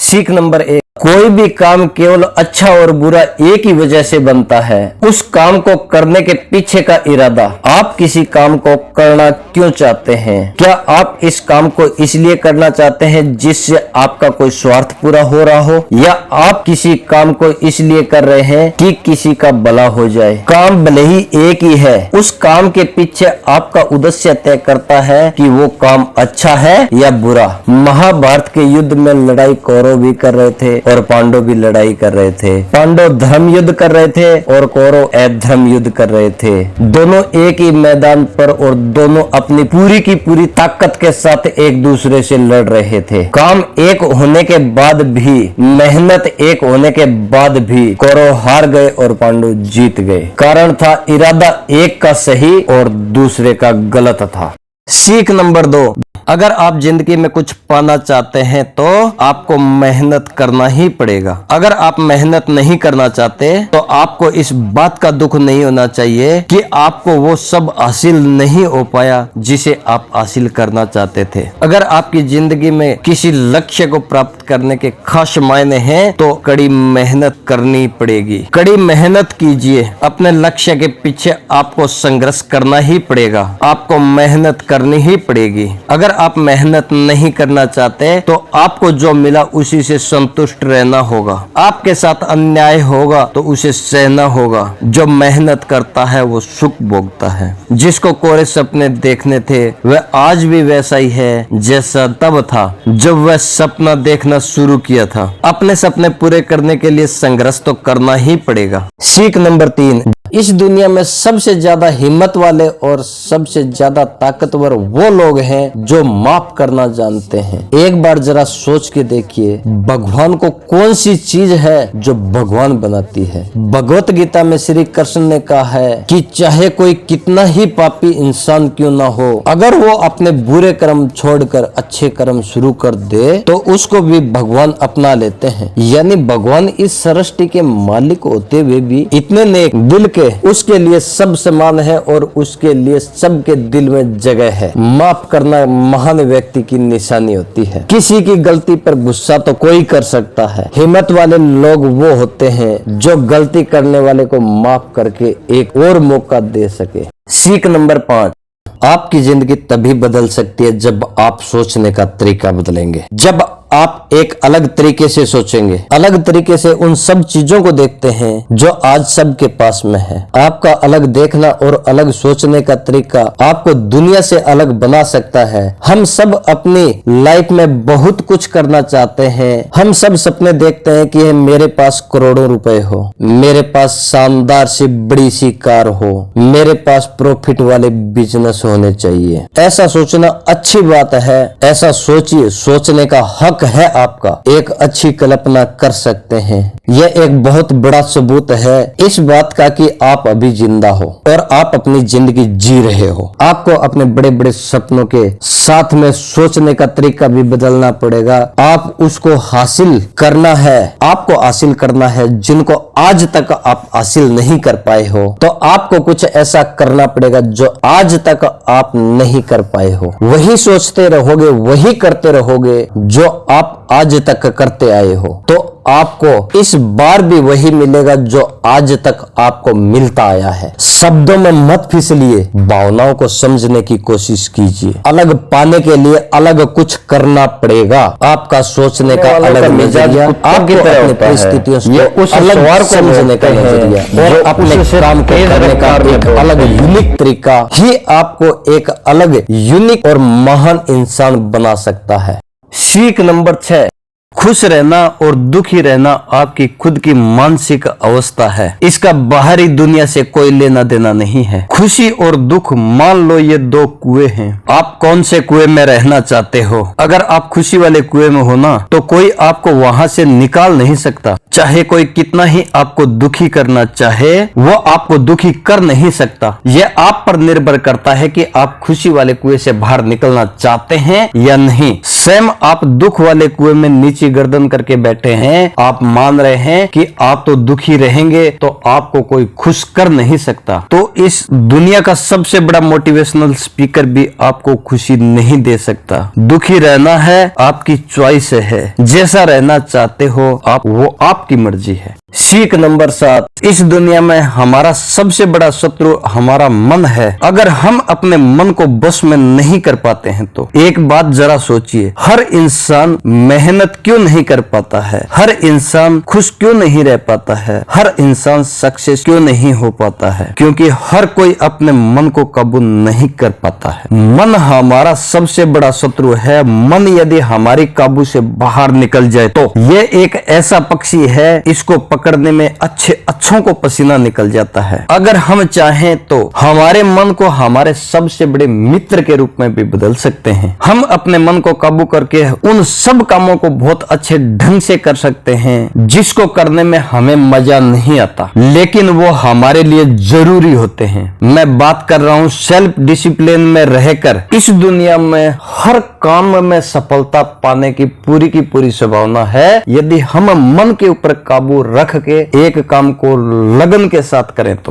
सीख नंबर 1, कोई भी काम केवल अच्छा और बुरा एक ही वजह से बनता है, उस काम को करने के पीछे का इरादा। आप किसी काम को करना क्यों चाहते हैं? क्या आप इस काम को इसलिए करना चाहते हैं जिससे आपका कोई स्वार्थ पूरा हो रहा हो, या आप किसी काम को इसलिए कर रहे हैं कि किसी का भला हो जाए? काम भले ही एक ही है, उस काम के पीछे आपका उद्देश्य तय करता है कि वो काम अच्छा है या बुरा। महाभारत के युद्ध में लड़ाई कौरव भी कर रहे थे और पांडव भी लड़ाई कर रहे थे। पांडव धर्म युद्ध कर रहे थे और कौरव अधर्म युद्ध कर रहे थे। दोनों एक ही मैदान पर और दोनों अपनी पूरी की पूरी ताकत के साथ एक दूसरे से लड़ रहे थे। काम एक होने के बाद भी, मेहनत एक होने के बाद भी कौरव हार गए और पांडव जीत गए। कारण था इरादा एक का सही और दूसरे का गलत था। सीख नंबर 2, अगर आप जिंदगी में कुछ पाना चाहते हैं तो आपको मेहनत करना ही पड़ेगा। अगर आप मेहनत नहीं करना चाहते तो आपको इस बात का दुख नहीं होना चाहिए कि आपको वो सब हासिल नहीं हो पाया जिसे आप हासिल करना चाहते थे। अगर आपकी जिंदगी में किसी लक्ष्य को प्राप्त करने के खास मायने हैं तो कड़ी मेहनत करनी पड़ेगी। कड़ी मेहनत कीजिए, अपने लक्ष्य के पीछे आपको संघर्ष करना ही पड़ेगा, आपको मेहनत करनी ही पड़ेगी। अगर आप मेहनत नहीं करना चाहते तो आपको जो मिला उसी से संतुष्ट रहना होगा। आपके साथ अन्याय होगा तो उसे सहना होगा। जो मेहनत करता है वो सुख भोगता है। जिसको कोरे सपने देखने थे वह आज भी वैसा ही है जैसा तब था जब वह सपना देखना शुरू किया था। अपने सपने पूरे करने के लिए संघर्ष तो करना ही पड़ेगा। सीख नंबर 3, इस दुनिया में सबसे ज्यादा हिम्मत वाले और सबसे ज्यादा ताकतवर वो लोग हैं जो माफ करना जानते हैं। एक बार जरा सोच के देखिए, भगवान को कौन सी चीज है जो भगवान बनाती है? भगवत गीता में श्री कृष्ण ने कहा है कि चाहे कोई कितना ही पापी इंसान क्यों ना हो, अगर वो अपने बुरे कर्म छोड़कर अच्छे कर्म शुरू कर दे तो उसको भी भगवान अपना लेते हैं। यानी भगवान इस सृष्टि के मालिक होते हुए भी इतने नेक दिल के उसके लिए सब समान है और उसके लिए सबके दिल में जगह है। माफ करना महान व्यक्ति की निशानी होती है। किसी की गलती पर गुस्सा तो कोई कर सकता है, हिम्मत वाले लोग वो होते हैं जो गलती करने वाले को माफ करके एक और मौका दे सके। सीख नंबर 5, आपकी जिंदगी तभी बदल सकती है जब आप सोचने का तरीका बदलेंगे। जब आप एक अलग तरीके से सोचेंगे, अलग तरीके से उन सब चीजों को देखते हैं जो आज सबके पास में है। आपका अलग देखना और अलग सोचने का तरीका आपको दुनिया से अलग बना सकता है। हम सब अपनी लाइफ में बहुत कुछ करना चाहते हैं। हम सब सपने देखते हैं कि मेरे पास करोड़ों रुपए हो, मेरे पास शानदार सी बड़ी सी कार हो, मेरे पास प्रॉफिट वाले बिजनेस होने चाहिए। ऐसा सोचना अच्छी बात है, ऐसा सोचिए, सोचने का हक है आपका। एक अच्छी कल्पना कर सकते हैं। यह एक बहुत बड़ा सबूत है इस बात का कि आप अभी जिंदा हो और आप अपनी जिंदगी जी रहे हो। आपको अपने बड़े बड़े सपनों के साथ में सोचने का तरीका भी बदलना पड़ेगा। आप उसको हासिल करना है, आपको हासिल करना है जिनको आज तक आप हासिल नहीं कर पाए हो। तो आपको कुछ ऐसा करना पड़ेगा जो आज तक आप नहीं कर पाए हो। वही सोचते रहोगे, वही करते रहोगे जो आप आज तक करते आए हो, तो आपको इस बार भी वही मिलेगा जो आज तक आपको मिलता आया है। शब्दों में मत फिसलिए, भावनाओं को समझने की कोशिश कीजिए। अलग पाने के लिए अलग कुछ करना पड़ेगा। आपका सोचने का अलग नजरिया, आपकी परिस्थितियों को अलग समझने का नजरिया और अपने काम को करने का एक अलग यूनिक तरीका ही आपको एक अलग यूनिक और महान इंसान बना सकता है। सीख नंबर 6, खुश रहना और दुखी रहना आपकी खुद की मानसिक अवस्था है। इसका बाहरी दुनिया से कोई लेना देना नहीं है। खुशी और दुख, मान लो ये दो कुएं हैं। आप कौन से कुएं में रहना चाहते हो? अगर आप खुशी वाले कुएं में हो ना तो कोई आपको वहां से निकाल नहीं सकता। चाहे कोई कितना ही आपको दुखी करना चाहे, वो आपको दुखी कर नहीं सकता। यह आप पर निर्भर करता है कि आप खुशी वाले कुएं से बाहर निकलना चाहते हैं या नहीं। स्वयं आप दुख वाले कुएं में नीचे नीची गर्दन करके बैठे हैं, आप मान रहे हैं कि आप तो दुखी रहेंगे तो आपको कोई खुश कर नहीं सकता, तो इस दुनिया का सबसे बड़ा मोटिवेशनल स्पीकर भी आपको खुशी नहीं दे सकता। दुखी रहना है आपकी चॉइस है, जैसा रहना चाहते हो आप, वो आपकी मर्जी है। सीख नंबर 7, इस दुनिया में हमारा सबसे बड़ा शत्रु हमारा मन है। अगर हम अपने मन को बस में नहीं कर पाते हैं तो एक बात जरा सोचिए, हर इंसान मेहनत क्यों नहीं कर पाता है, हर इंसान खुश क्यों नहीं रह पाता है, हर इंसान सक्सेस क्यों नहीं हो पाता है? क्योंकि हर कोई अपने मन को काबू नहीं कर पाता है। मन हमारा सबसे बड़ा शत्रु है। मन यदि हमारी काबू से बाहर निकल जाए तो ये एक ऐसा पक्षी है, इसको पकड़ने में अच्छों को पसीना निकल जाता है। अगर हम चाहें तो हमारे मन को हमारे सबसे बड़े मित्र के रूप में भी बदल सकते हैं। हम अपने मन को काबू करके उन सब कामों को बहुत अच्छे ढंग से कर सकते हैं जिसको करने में हमें मजा नहीं आता, लेकिन वो हमारे लिए जरूरी होते हैं। मैं बात कर रहा हूँ सेल्फ डिसिप्लिन में रहकर इस दुनिया में हर काम में सफलता पाने की पूरी संभावना है, यदि हम मन के ऊपर काबू रख के एक काम को लगन के साथ करें तो।